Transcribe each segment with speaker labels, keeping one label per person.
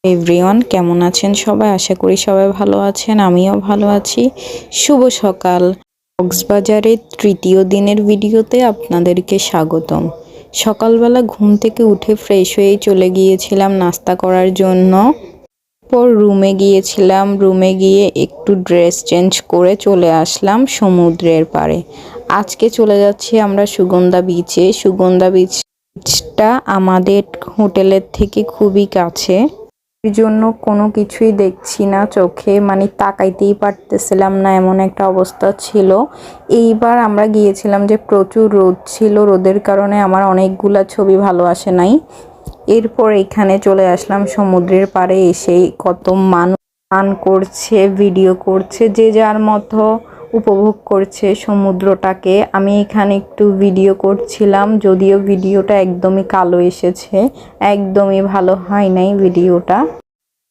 Speaker 1: Everyone, কেমন আছেন সবাই? আশা করি সবাই ভালো আছেন, আমিও ভালো আছি। শুভ সকাল। কক্সবাজারের তৃতীয় দিনের ভিডিওতে আপনাদেরকে স্বাগতম। সকালবেলা ঘুম থেকে উঠে ফ্রেশ হয়ে চলে গিয়েছিলাম নাস্তা করার জন্য। পর রুমে গিয়েছিলাম, রুমে গিয়ে একটু ড্রেস চেঞ্জ করে চলে আসলাম সমুদ্রের পাড়ে। আজকে চলে যাচ্ছি আমরা সুগন্ধা বিচে। সুগন্ধা বিচটা আমাদের হোটেলের থেকে খুবই কাছে, এর জন্য কোনো কিছুই দেখছি না চোখে, মানে তাকাইতেই পারতেছিলাম না, এমন একটা অবস্থা ছিল। এইবার আমরা গিয়েছিলাম যে প্রচুর রোদ ছিল, রোদের কারণে আমার অনেকগুলা ছবি ভালো আসে নাই। এরপর এখানে চলে আসলাম সমুদ্রের পাড়ে। এসেই কত মানুষ স্নান করছে, ভিডিও করছে, যে যার মতো উপভোগ করছে সমুদ্রটাকে। আমি এখানে একটু ভিডিও করছিলাম, যদিও ভিডিওটা একদমই কালো এসেছে, একদমই ভালো হয় নাই ভিডিওটা।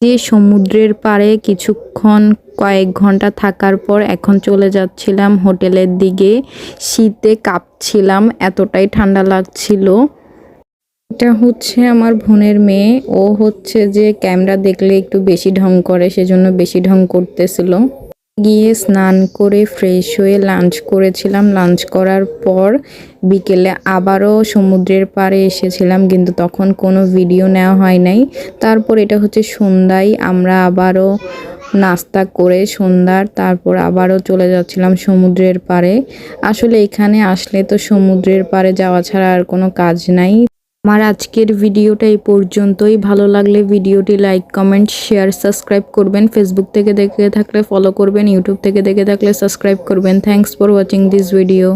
Speaker 1: যে সমুদ্রের পাড়ে কিছুক্ষণ কয়েক ঘন্টা থাকার পর এখন চলে যাচ্ছিলাম হোটেলের দিকে। শীতে কাঁপছিলাম, এতটাই ঠান্ডা লাগছিল। এটা হচ্ছে আমার বোনের মেয়ে, ও হচ্ছে যে ক্যামেরা দেখলে একটু বেশি ঢং করে, সেজন্য বেশি ঢং করতেছিল। গিয়ে স্নান করে ফ্রেশ হয়ে লাঞ্চ করেছিলাম। লাঞ্চ করার পর বিকেলে আবারও সমুদ্রের পাড়ে এসেছিলাম, কিন্তু তখন কোনো ভিডিও নেওয়া হয় নাই। তারপর এটা হচ্ছে সন্ধ্যায় আমরা আবারও নাস্তা করে সন্ধ্যার তারপর আবারও চলে যাচ্ছিলাম সমুদ্রের পাড়ে। আসলে এখানে আসলে তো সমুদ্রের পাড়ে যাওয়া ছাড়া আর কোনো কাজ নাই। আমার আজকের ভিডিওটা এই পর্যন্তই। ভালো লাগলে ভিডিওটি লাইক, কমেন্ট, শেয়ার, সাবস্ক্রাইব করবেন। ফেসবুক থেকে দেখে থাকলে ফলো করবেন, ইউটিউব থেকে দেখে থাকলে সাবস্ক্রাইব করবেন। Thanks for watching this video.